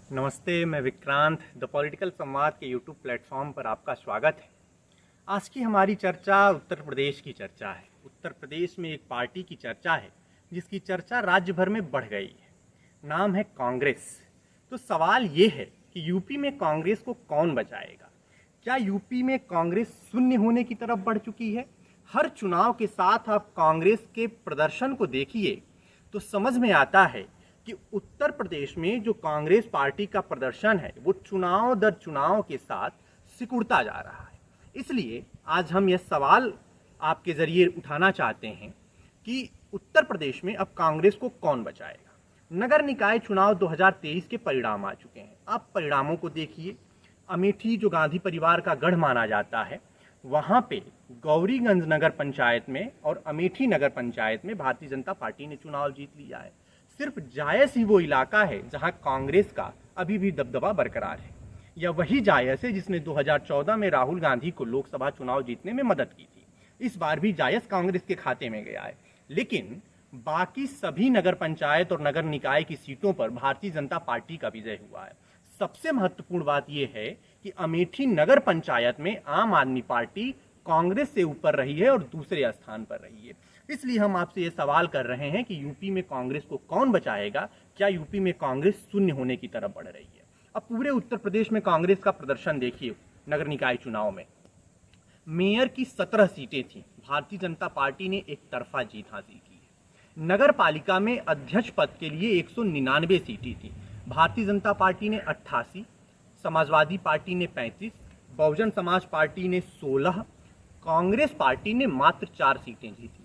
नमस्ते, मैं Vikrant. The political संवाद के यूट्यूब प्लेटफॉर्म पर आपका स्वागत है। आज की हमारी चर्चा उत्तर प्रदेश की चर्चा है। उत्तर प्रदेश में एक पार्टी की चर्चा है जिसकी चर्चा राज्य भर में बढ़ गई है। नाम है कांग्रेस। तो सवाल ये है कि यूपी में कांग्रेस को कौन बचाएगा? क्या यूपी में कांग्रेस शून्य होने की तरफ बढ़ चुकी है? हर चुनाव के साथ आप कांग्रेस के प्रदर्शन को देखिए तो समझ में आता है कि उत्तर प्रदेश में जो कांग्रेस पार्टी का प्रदर्शन है वो चुनाव दर चुनाव के साथ सिकुड़ता जा रहा है। इसलिए आज हम यह सवाल आपके जरिए उठाना चाहते हैं कि उत्तर प्रदेश में अब कांग्रेस को कौन बचाएगा। नगर निकाय चुनाव 2023 के परिणाम आ चुके हैं। आप परिणामों को देखिए। अमेठी जो गांधी परिवार का गढ़ माना जाता है, वहां पे गौरीगंज नगर पंचायत में और अमेठी नगर पंचायत में भारतीय जनता पार्टी ने चुनाव जीत लिया है। सिर्फ जायस ही वो इलाका है जहां कांग्रेस का अभी भी दबदबा बरकरार है। यह वही जायस है जिसने 2014 में राहुल गांधी को लोकसभा चुनाव जीतने में मदद की थी। इस बार भी जायस कांग्रेस के खाते में गया है। लेकिन बाकी सभी नगर पंचायत और नगर निकाय की सीटों पर भारतीय जनता पार्टी का विजय हुआ है। सबसे महत्वपूर्ण बात यह है कि अमेठी नगर पंचायत में आम आदमी पार्टी कांग्रेस से ऊपर रही है और दूसरे स्थान पर रही है। इसलिए हम आपसे ये सवाल कर रहे हैं कि यूपी में कांग्रेस को कौन बचाएगा? क्या यूपी में कांग्रेस शून्य होने की तरफ बढ़ रही है? अब पूरे उत्तर प्रदेश में कांग्रेस का प्रदर्शन देखिए। नगर निकाय चुनाव में मेयर की 17 सीटें थी। भारतीय जनता पार्टी ने एक तरफा जीत हासिल की है। नगर पालिका में अध्यक्ष पद के लिए 199 सीटें थी। भारतीय जनता पार्टी ने 88, समाजवादी पार्टी ने 35, बहुजन समाज पार्टी ने 16, कांग्रेस पार्टी ने मात्र 4 सीटें जीती।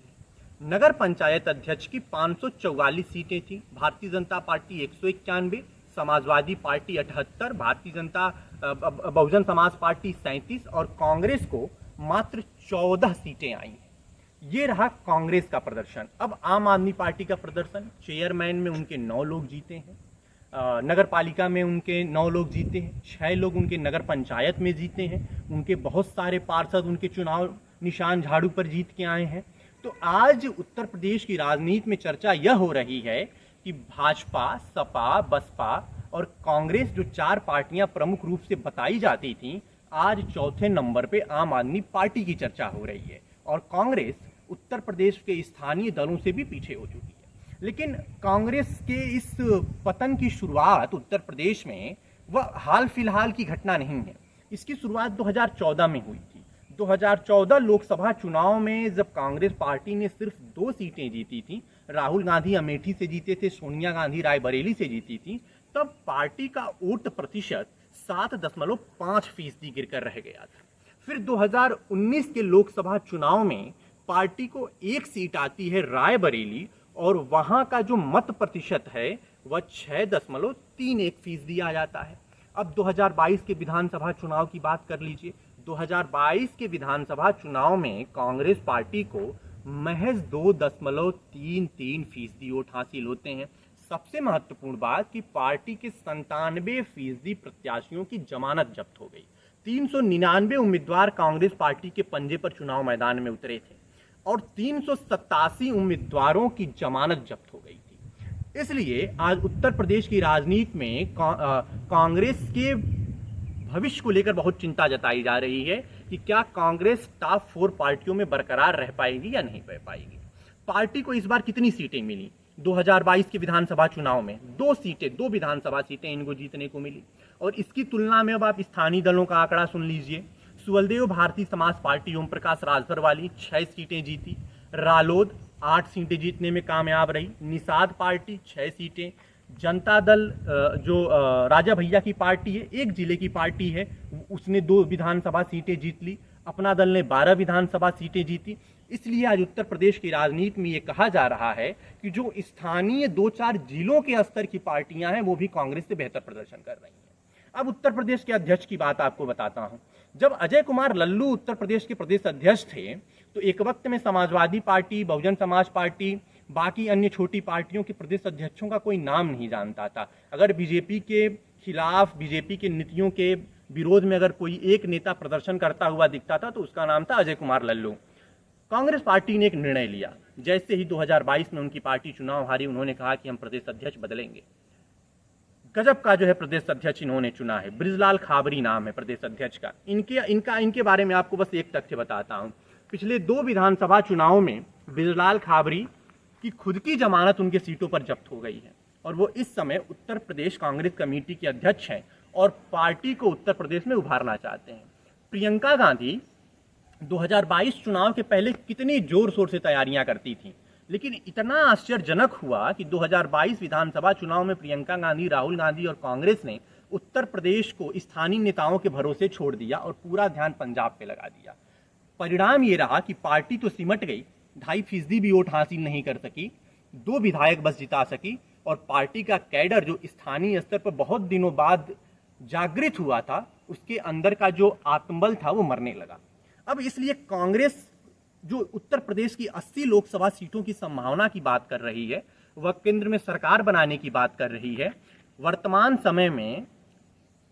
नगर पंचायत अध्यक्ष की 544 सीटें थी। Bharatiya Janata party 191, Samajwadi party 78, Bahujan Samaj party 37 और कांग्रेस को मात्र 14 सीटें आई हैं। ये रहा कांग्रेस का प्रदर्शन। अब आम आदमी पार्टी का प्रदर्शन। चेयरमैन में उनके 9 लोग जीते हैं, नगर पालिका में उनके 9 लोग जीते हैं, 6 लोग उनके नगर पंचायत में जीते हैं। उनके बहुत सारे पार्षद उनके चुनाव निशान झाड़ू पर जीत के आए हैं। तो आज उत्तर प्रदेश की राजनीति में चर्चा यह हो रही है कि भाजपा, सपा, बसपा और कांग्रेस जो 4 पार्टियां प्रमुख रूप से बताई जाती थीं, आज चौथे नंबर पे आम आदमी पार्टी की चर्चा हो रही है और कांग्रेस उत्तर प्रदेश के स्थानीय दलों से भी पीछे हो चुकी है। लेकिन कांग्रेस के इस पतन की शुरुआत उत्तर प्रदेश में वह हाल फिलहाल की घटना नहीं है। इसकी शुरुआत 2014 में हुई थी। 2014 लोकसभा चुनाव में जब कांग्रेस पार्टी ने सिर्फ 2 सीटें जीती थी, राहुल गांधी अमेठी से जीते थे, सोनिया गांधी रायबरेली से जीती थी, तब पार्टी का वोट प्रतिशत 7.5% गिरकर रह गया था। फिर 2019 के लोकसभा चुनाव में पार्टी को 1 सीट आती है रायबरेली और वहां का जो मत प्रतिशत है वह 6.31% आ जाता है। अब 2022 के विधानसभा चुनाव की बात कर लीजिए। 2022 के विधानसभा चुनाव में कांग्रेस पार्टी को महज 2.33% वोट हासिल होते हैं। सबसे महत्वपूर्ण बात कि पार्टी के 97% प्रत्याशियों की जमानत जब्त हो गई। 399 उम्मीदवार कांग्रेस पार्टी के पंजे पर चुनाव मैदान में उतरे थे और 387 उम्मीदवारों की जमानत जब्त हो गई थी। इसलिए आज उत्तर प्रदेश की राजनीति में कांग्रेस के भविष्य को लेकर बहुत चिंता जताई जा रही है कि क्या कांग्रेस टॉप 4 पार्टियों में बरकरार रह पाएगी या नहीं रह पाएगी। पार्टी को इस बार कितनी सीटें मिली? 2022 के विधानसभा चुनाव में 2 विधानसभा सीटें इनको जीतने को मिली। और इसकी तुलना में अब आप स्थानीय दलों का आंकड़ा सुन लीजिए। सुवलदेव भारतीय समाज पार्टी ओम प्रकाश राजभर वाली 6 सीटें जीती। रालोद 8 सीटें जीतने में कामयाब रही। निषाद पार्टी 6 सीटें। जनता दल जो राजा भैया की पार्टी है, एक जिले की पार्टी है, उसने 2 विधानसभा सीटें जीत ली। अपना दल ने 12 विधानसभा सीटें जीती। इसलिए आज उत्तर प्रदेश की राजनीति में ये कहा जा रहा है कि जो स्थानीय 2-4 जिलों के स्तर की पार्टियां हैं वो भी कांग्रेस से बेहतर प्रदर्शन कर रही हैं। अब उत्तर प्रदेश के अध्यक्ष की बात आपको बताता हूं। जब अजय कुमार लल्लू उत्तर प्रदेश के प्रदेश अध्यक्ष थे तो एक वक्त में समाजवादी पार्टी, बहुजन समाज पार्टी, बाकी अन्य छोटी पार्टियों के प्रदेश अध्यक्षों का कोई नाम नहीं जानता था। अगर बीजेपी के खिलाफ, बीजेपी के नीतियों के विरोध में अगर कोई एक नेता प्रदर्शन करता हुआ दिखता था तो उसका नाम था अजय कुमार लल्लू। कांग्रेस पार्टी ने एक निर्णय लिया। जैसे ही 2022 में उनकी पार्टी चुनाव हारी, उन्होंने कहा कि हम प्रदेश अध्यक्ष बदलेंगे। गजब का जो है प्रदेश अध्यक्ष इन्होंने चुना है। बृजलाल खाबरी नाम है प्रदेश अध्यक्ष का। इनके बारे में आपको बस एक तथ्य बताता हूं। पिछले 2 विधानसभा चुनावों में बृजलाल खाबरी की खुद की जमानत उनके सीटों पर जब्त हो गई है और वो इस समय उत्तर प्रदेश कांग्रेस कमेटी के अध्यक्ष हैं और पार्टी को उत्तर प्रदेश में उभारना चाहते हैं। प्रियंका गांधी 2022 चुनाव के पहले कितनी जोर शोर से तैयारियां करती थी, लेकिन इतना आश्चर्यजनक हुआ कि 2022 विधानसभा चुनाव में प्रियंका गांधी, राहुल गांधी और कांग्रेस ने उत्तर प्रदेश को स्थानीय नेताओं के भरोसे छोड़ दिया और पूरा ध्यान पंजाब पे लगा दिया। परिणाम ये रहा कि पार्टी तो सिमट गई, 2.5% भी वोट हासिल नहीं कर सकी, 2 विधायक बस जिता सकी और पार्टी का कैडर जो स्थानीय स्तर पर बहुत दिनों बाद जागृत हुआ था, उसके अंदर का जो आत्मबल था वो मरने लगा। अब इसलिए कांग्रेस जो उत्तर प्रदेश की 80 लोकसभा सीटों की संभावना की बात कर रही है, वह केंद्र में सरकार बनाने की बात कर रही है। वर्तमान समय में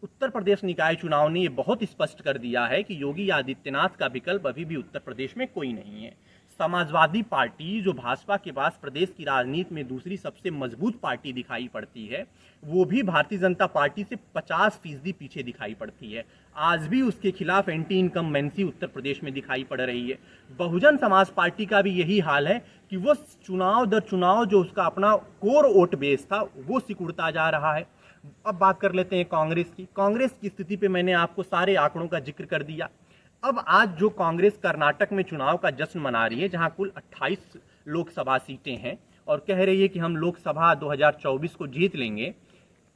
उत्तर प्रदेश निकाय चुनाव ने यह बहुत स्पष्ट कर दिया है कि योगी आदित्यनाथ का विकल्प अभी भी उत्तर प्रदेश में कोई नहीं है। समाजवादी पार्टी जो भाजपा के पास प्रदेश की राजनीति में दूसरी सबसे मजबूत पार्टी दिखाई पड़ती है, वो भी भारतीय जनता पार्टी से 50% पीछे दिखाई पड़ती है। आज भी उसके खिलाफ एंटी इनकम्बेंसी उत्तर प्रदेश में दिखाई पड़ रही है। बहुजन समाज पार्टी का भी यही हाल है कि वो चुनाव दर चुनाव जो उसका अपना कोर वोट बेस था वो सिकुड़ता जा रहा है। अब बात कर लेते हैं कांग्रेस की। कांग्रेस की स्थिति पे मैंने आपको सारे आंकड़ों का जिक्र कर दिया। अब आज जो कांग्रेस कर्नाटक में चुनाव का जश्न मना रही है, जहां कुल 28 लोकसभा सीटें हैं और कह रही है कि हम लोकसभा 2024 को जीत लेंगे,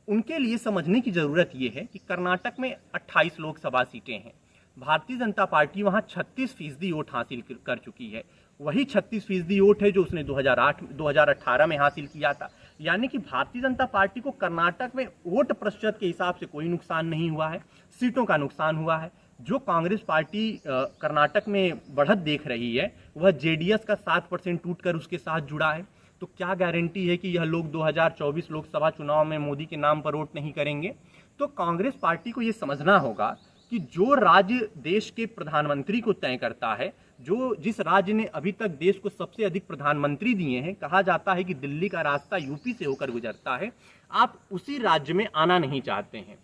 उनके लिए समझने की जरूरत यह है कि कर्नाटक में 28 लोकसभा सीटें हैं। भारतीय जनता पार्टी वहां 36% वोट हासिल कर चुकी है। वही 36% वोट है जो उसने 2018 में हासिल किया था। यानी कि भारतीय जनता पार्टी को कर्नाटक में वोट प्रतिशत के हिसाब से कोई नुकसान नहीं हुआ है, सीटों का नुकसान हुआ है। जो कांग्रेस पार्टी कर्नाटक में बढ़त देख रही है, वह जेडीएस का 7% टूटकर उसके साथ जुड़ा है। तो क्या गारंटी है कि यह लोग 2024 लोकसभा चुनाव में मोदी के नाम पर वोट नहीं करेंगे? तो कांग्रेस पार्टी को यह समझना होगा कि जो राज्य देश के प्रधानमंत्री को तय करता है, जिस राज्य ने अभी तक देश को सबसे अधिक प्रधानमंत्री दिए हैं, कहा जाता है कि दिल्ली का रास्ता यूपी से होकर गुजरता है, आप उसी राज्य में आना नहीं चाहते हैं।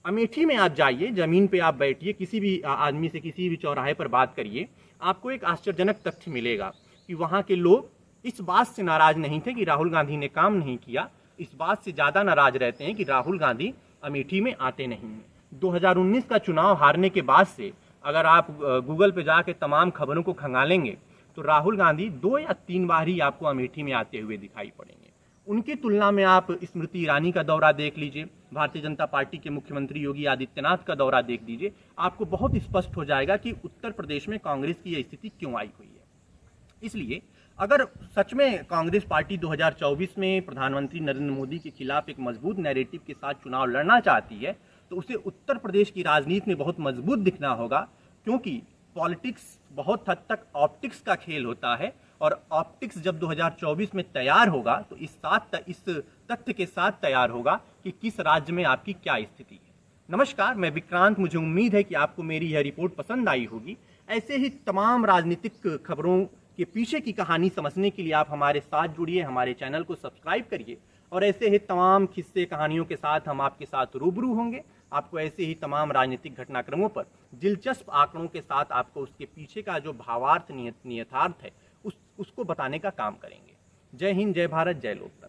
अमेठी में आप जाइए, जमीन पे आप बैठिए, किसी भी आदमी से किसी भी चौराहे पर बात करिए, आपको एक आश्चर्यजनक तथ्य मिलेगा कि वहाँ के लोग इस बात से नाराज नहीं थे कि राहुल गांधी ने काम नहीं किया, इस बात से ज़्यादा नाराज रहते हैं कि राहुल गांधी अमेठी में आते नहीं हैं। 2019 का चुनाव हारने के बाद से अगर आप गूगल पे जाके तमाम खबरों को खंगालेंगे तो राहुल गांधी 2 या 3 बार ही आपको अमेठी में आते हुए दिखाई पड़ेंगे। उनकी तुलना में आप स्मृति ईरानी का दौरा देख लीजिए, भारतीय जनता पार्टी के मुख्यमंत्री योगी आदित्यनाथ का दौरा देख लीजिए, आपको बहुत स्पष्ट हो जाएगा कि उत्तर प्रदेश में कांग्रेस की यह स्थिति क्यों आई हुई है। इसलिए अगर सच में कांग्रेस पार्टी 2024 में प्रधानमंत्री नरेंद्र मोदी के खिलाफ एक मजबूत नैरेटिव के साथ चुनाव लड़ना चाहती है, तो उसे उत्तर प्रदेश की राजनीति में बहुत मजबूत दिखना होगा, क्योंकि पॉलिटिक्स बहुत हद तक ऑप्टिक्स का खेल होता है और ऑप्टिक्स जब 2024 में तैयार होगा तो इस तथ्य के साथ तैयार होगा कि किस राज्य में आपकी क्या स्थिति है। नमस्कार, मैं विक्रांत। मुझे उम्मीद है कि आपको मेरी यह रिपोर्ट पसंद आई होगी। ऐसे ही तमाम राजनीतिक खबरों के पीछे की कहानी समझने के लिए आप हमारे साथ जुड़िए, हमारे चैनल को सब्सक्राइब करिए और ऐसे ही तमाम किस्से कहानियों के साथ हम आपके साथ रूबरू होंगे। आपको ऐसे ही तमाम राजनीतिक घटनाक्रमों पर दिलचस्प आंकड़ों के साथ आपको उसके पीछे का जो भावार्थ नियतार्थ है उसको बताने का काम करेंगे। जय हिंद, जय भारत, जय लोक।